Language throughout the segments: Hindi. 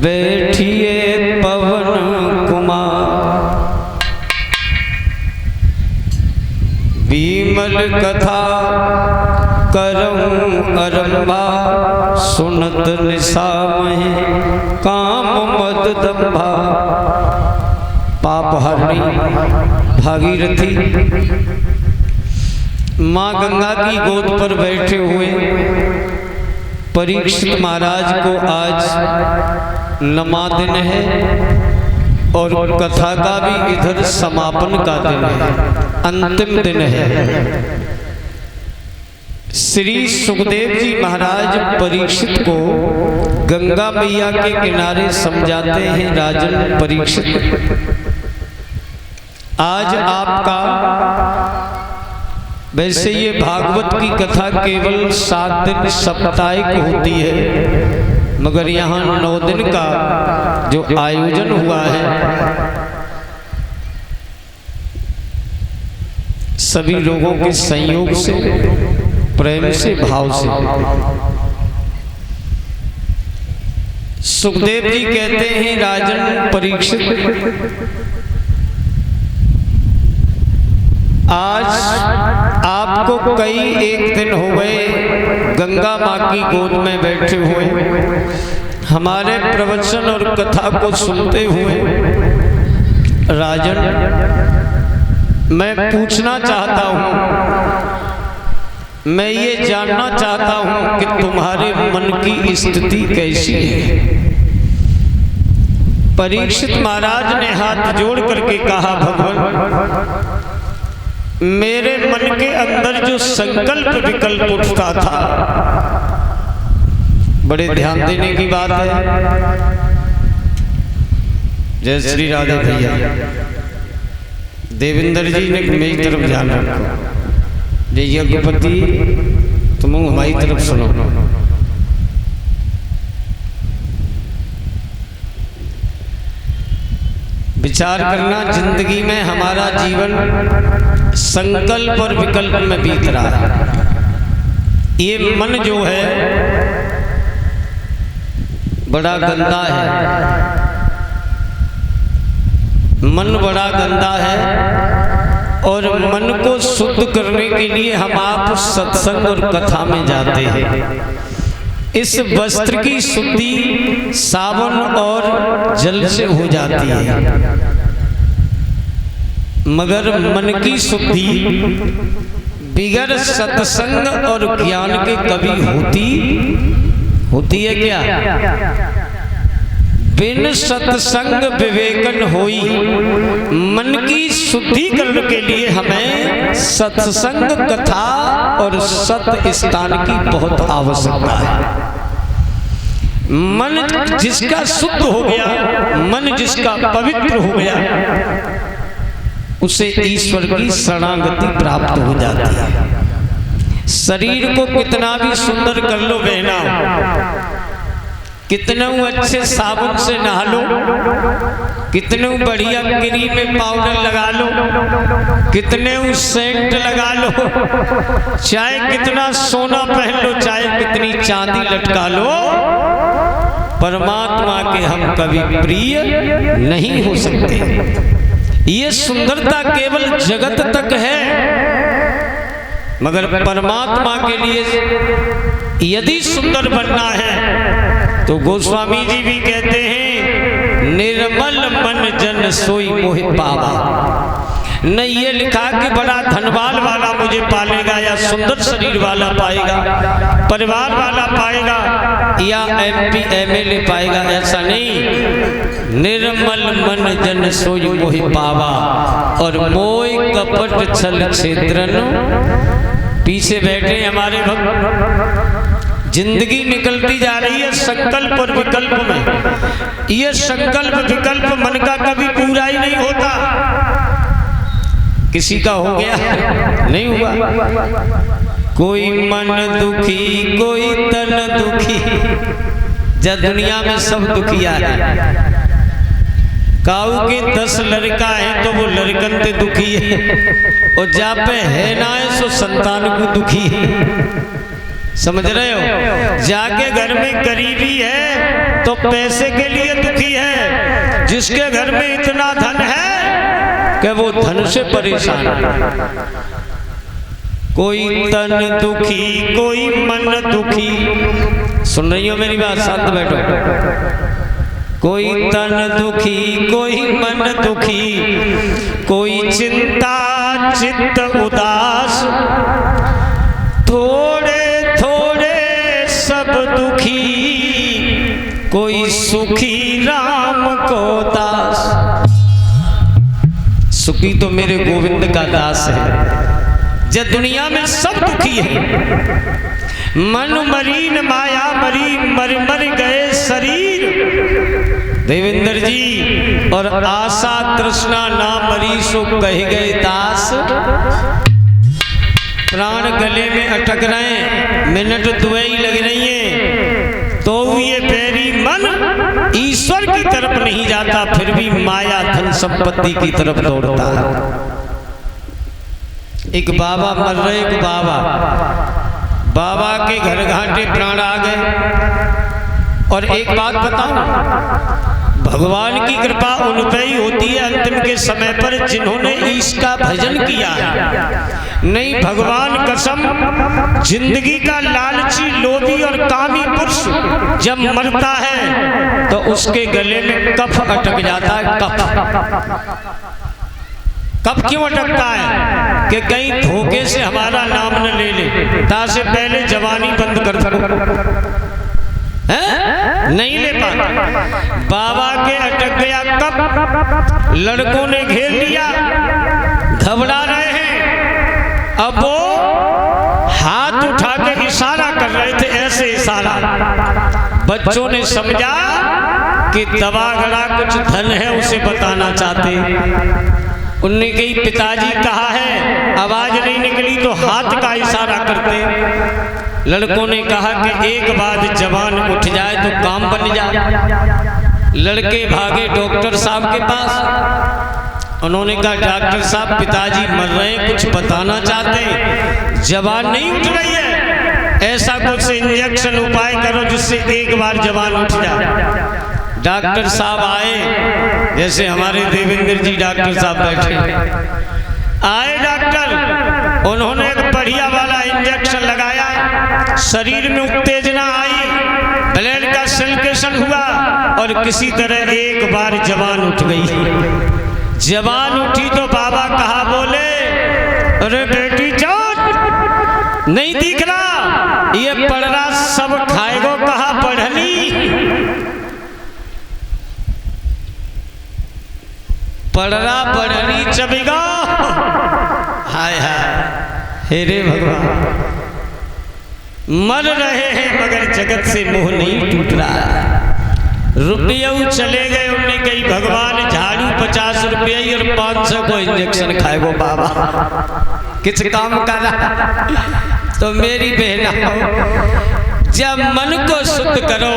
बैठिए पवन कुमार। विमल कथा करऊं अरंभा, सुनत निशा में काम मद दंभा। पाप हरणी भागीरथी माँ गंगा की गोद पर बैठे हुए परीक्षित महाराज को आज नमा दिन है और कथा का भी इधर समापन का दिन है, अंतिम दिन है। श्री सुखदेव जी महाराज परीक्षित को गंगा मैया के किनारे समझाते हैं, राजन परीक्षित आज आपका, वैसे ये भागवत की कथा केवल 7 दिन साप्ताहिक होती है, मगर यहाँ 9 दिन का जो आयोजन हुआ है सभी लोगों के संयोग से, प्रेम से, भाव से। सुखदेव जी कहते हैं, राजन परीक्षित आज आपको कई एक दिन हो गए गंगा माँ की गोद में बैठे हुए, हमारे प्रवचन और कथा को सुनते हुए। राजन, मैं पूछना चाहता हूँ, मैं ये जानना चाहता हूँ कि तुम्हारे मन की स्थिति कैसी है। परीक्षित महाराज ने हाथ जोड़ करके कहा, भगवान मेरे मन के अंदर जो संकल्प विकल्प उठता था, बड़े ध्यान देने की बात है। जय श्री राधे भैया। देवेंद्र जी ने मेरी तरफ ध्यान रखो। जय यज्ञपति, तुम हमारी तरफ सुनो। विचार करना, जिंदगी में हमारा जीवन संकल्प और विकल्प में बीत रहा है। ये मन जो है बड़ा गंदा है, मन बड़ा गंदा है, और मन को शुद्ध करने के लिए हम आप सत्संग और कथा में जाते हैं। इस वस्त्र की शुद्धि साबुन और जल से हो जाती है, मगर मन की शुद्धि बिगर सत्संग और ज्ञान के कभी होती है क्या? बिन सत्संग विवेकन होई। मन की शुद्धि करने के लिए हमें सत्संग, कथा और सत स्थान की बहुत आवश्यकता है। मन जिसका शुद्ध हो गया, मन जिसका पवित्र हो गया, उसे ईश्वर की शरणागति प्राप्त हो जाती है। शरीर को कितना भी सुंदर कर लो बहना, कितने अच्छे साबुन से नहा लो, कितने बढ़िया क्रीम में पाउडर लगा लो, कितने सेंट लगा लो, चाहे कितना सोना पहन लो, चाहे कितनी चांदी लटका लो, परमात्मा के हम कभी प्रिय नहीं हो सकते। ये सुंदरता केवल जगत तक है, मगर परमात्मा के लिए यदि सुंदर बनना है तो गोस्वामी जी भी कहते हैं, निर्मल मन जन सोई मोहि पावा। न ये लिखा कि बड़ा धनवान वाला मुझे पालेगा या सुंदर शरीर वाला पाएगा, परिवार वाला पाएगा या MP MLA पाएगा, ऐसा नहीं। निर्मल मन जन सोई मोहि पावा, और मोय कपट छल क्षेत्रन। पीछे बैठे हमारे भक्त, जिंदगी निकलती जा रही है संकल्प और विकल्प में। ये संकल्प विकल्प मन का कभी पूरा ही नहीं होता। किसी का हो गया? नहीं हुआ। कोई मन दुखी, कोई तन दुखी, जब दुनिया में सब दुखिया है। काऊ के 10 लड़का है तो वो लड़कन ते दुखी है, और जा पे है ना है सो संतान को दुखी है। समझ रहे हो? जाके घर में गरीबी है तो पैसे के लिए दुखी है, जिसके घर में इतना धन है कि वो धन से परेशान है। कोई तन दुखी कोई मन दुखी, सुन रही हो मेरी बात? शांत बैठो। कोई तन दुखी कोई मन दुखी, कोई चिंता चित्त उदास, थोड़े थोड़े सब दुखी, कोई सुखी राम को दास। सुखी तो मेरे गोविंद का दास है, जब दुनिया में सब दुखी है। मन मरीन माया मरी, मर मर गए शरीर देवेंद्र जी, और आशा तृष्णा ना मरी सो कह गए दास। प्राण गले में अटक रहे, मिनट दुए ही लग रही हैं, तो ये बैरी मन ईश्वर की तरफ नहीं जाता, फिर भी माया धन संपत्ति की तरफ दौड़ता है। एक बाबा मर रहे, एक बाबा के घर घाटे प्राण आ गए। और एक बात बताऊं, भगवान की कृपा उन पे ही होती है अंतिम के समय पर जिन्होंने इसका भजन किया है। नहीं, भगवान कसम, जिंदगी का लालची लोभी और कामी पुरुष जब मरता है तो उसके गले में कफ अटक जाता है। कफ क्यों अटकता है? कि कहीं धोखे से हमारा नाम न ले ले, तासे पहले जवानी बंद कर सको। नहीं ले पाता। बाबा के अटक गया कब, लड़कों ने घेर लिया, घबरा रहे हैं। अब वो हाथ उठा के इशारा कर रहे थे, ऐसे इशारा। बच्चों ने समझा कि दवा गड़ा कुछ धन है, उसे बताना चाहते। उनने कही पिताजी कहा है, आवाज नहीं निकली तो हाथ का इशारा करते। लड़कों ने कहा कि एक बार जवान उठ जाए तो काम बन जाए। लड़के भागे डॉक्टर साहब के पास। उन्होंने कहा डॉक्टर साहब पिताजी मर रहे हैं, कुछ बताना चाहते हैं, जवान नहीं उठ रही है, ऐसा कुछ इंजेक्शन उपाय करो जिससे एक बार जवान उठ जाए। डॉक्टर साहब आए, जैसे हमारे देवेंद्र जी डॉक्टर साहब बैठे आए। डॉक्टर उन्होंने एक बढ़िया वाला इंजेक्शन लगाया, शरीर में उत्तेजना आई, ब्लड का सर्कुलेशन हुआ और किसी तरह एक बार जवान उठ गई। जवान उठी तो बाबा कहा बोले, अरे बेटी चोट नहीं दिख रहा, ये पढ़ना सब खाएगो, कहा पढ़नी। पढ़ना पढ़नी चबेगा। हाय हाय, हे रे भगवान, मर रहे हैं मगर जगत से मोह नहीं टूट रहा है। रुपये चले गए, उन्होंने कही भगवान झाड़ू 50 रुपये और 500 को इंजेक्शन खाएगो बाबा, किस काम का रहा। तो मेरी बहना, जब मन को शुद्ध करो,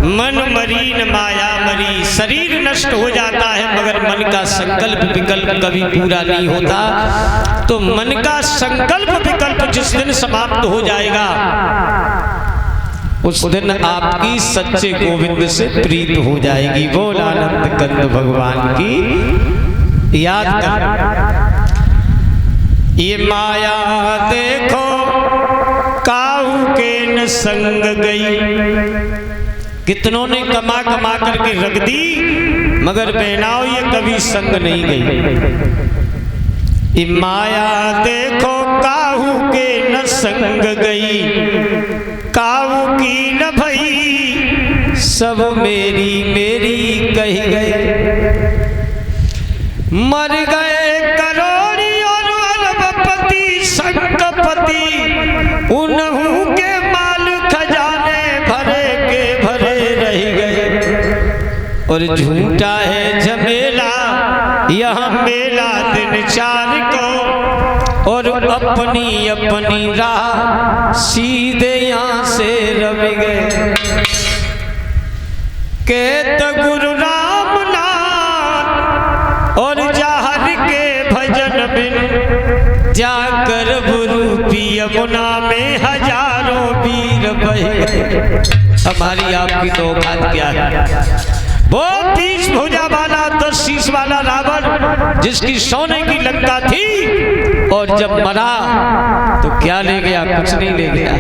मन मरीन माया मरी, शरीर नष्ट हो जाता है मगर मन का संकल्प विकल्प कभी पूरा नहीं होता। तो मन का संकल्प विकल्प जिस दिन समाप्त हो जाएगा, उस दिन आपकी सच्चे गोविंद से प्रीत हो जाएगी। बोल आनंद कंद भगवान की याद कर। ये माया देखो काहू के न संग गई, कितनों ने कमा कमा करके रख दी मगर बहनाओ ये कभी संग नहीं गई। ये माया देखो काहू के न संग गई, काहू की न भई सब मेरी मेरी कह गए। मर गए करोड़ी और अरबपति संगपति, उन्हों के माल खजाने भरे के भरे रह गए। और झूठा है झमेला यह मेला दिन चार को, और अपनी अपनी राह सीधे यहाँ से रम गए। कहत गुरु रामनाथ और जाहर के भजन बिन, जाकर गुरु यमुना में हजारों ही गए। हमारी आपकी तो औकात क्या है। वो 20 भुजा वाला 10 शीश वाला रावण जिसकी सोने की लंका थी, और जब मरा तो क्या ले गया? कुछ नहीं ले गया।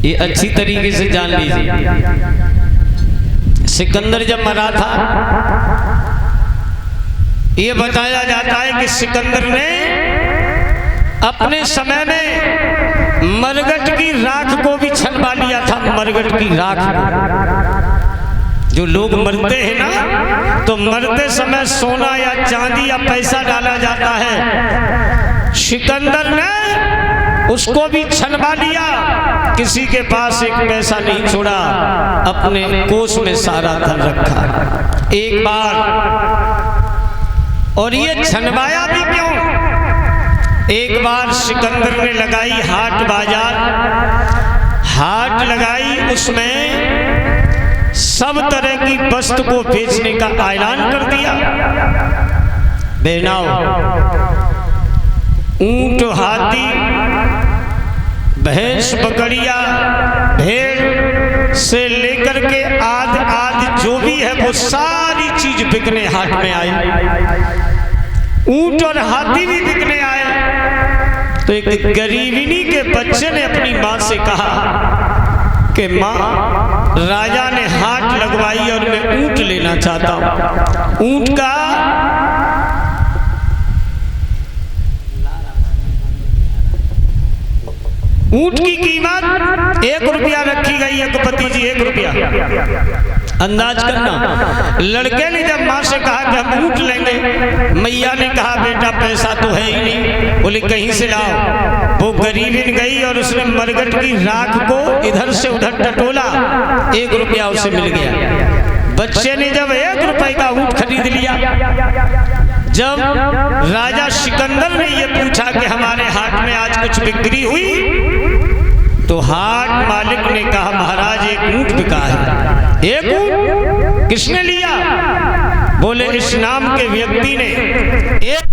ये अच्छी तरीके से जान लीजिए। सिकंदर जब मरा था, ये बताया जाता है कि सिकंदर ने अपने समय में मरगट की राख को भी छनवा लिया था। मरगट की राख, जो लोग मरते हैं ना, तो मरते समय सोना या चांदी या पैसा डाला जाता है। सिकंदर ने उसको भी छनवा लिया, किसी के पास एक पैसा नहीं छोड़ा, अपने कोष में सारा धन रखा। एक बार, और ये छनवाया भी क्यों? एक बार सिकंदर ने लगाई हाट बाजार, हाट लगाई, उसमें सब तरह की वस्तु को बेचने का ऐलान कर दिया। बेनाव, ऊंट, हाथी, भैंस, बकरिया, भेड़ से लेकर के आदि जो भी है वो सारी चीज बिकने हाट में आई। ऊंट और हाथी भी बिकने आए। तो एक गरीबिनी के बच्चे ने अपनी माँ से कहा कि माँ, राजा ने हाट लगवाई और मैं ऊंट लेना चाहता हूँ। ऊंट की कीमत 1 रुपया रखी गई है। पति जी 1 रुपया, अंदाज करना। लड़के ने जब माँ से कहा कि हम ऊंट लेंगे, मैया ने कहा बेटा पैसा तो है ही नहीं। बोले कहीं से लाओ। वो गरीबिन गई और उसने मरगट की राख को इधर से उधर टटोला, 1 रुपया उसे मिल गया। बच्चे ने जब 1 रुपए का ऊंट खरीद लिया, जब राजा सिकंदर ने ये पूछा कि हमारे हाट में आज कुछ बिक्री हुई, तो हाट मालिक ने कहा महाराज एक ऊंट बिका है। एक ऊंट? किसने लिया? बोले इस नाम के व्यक्ति ने एक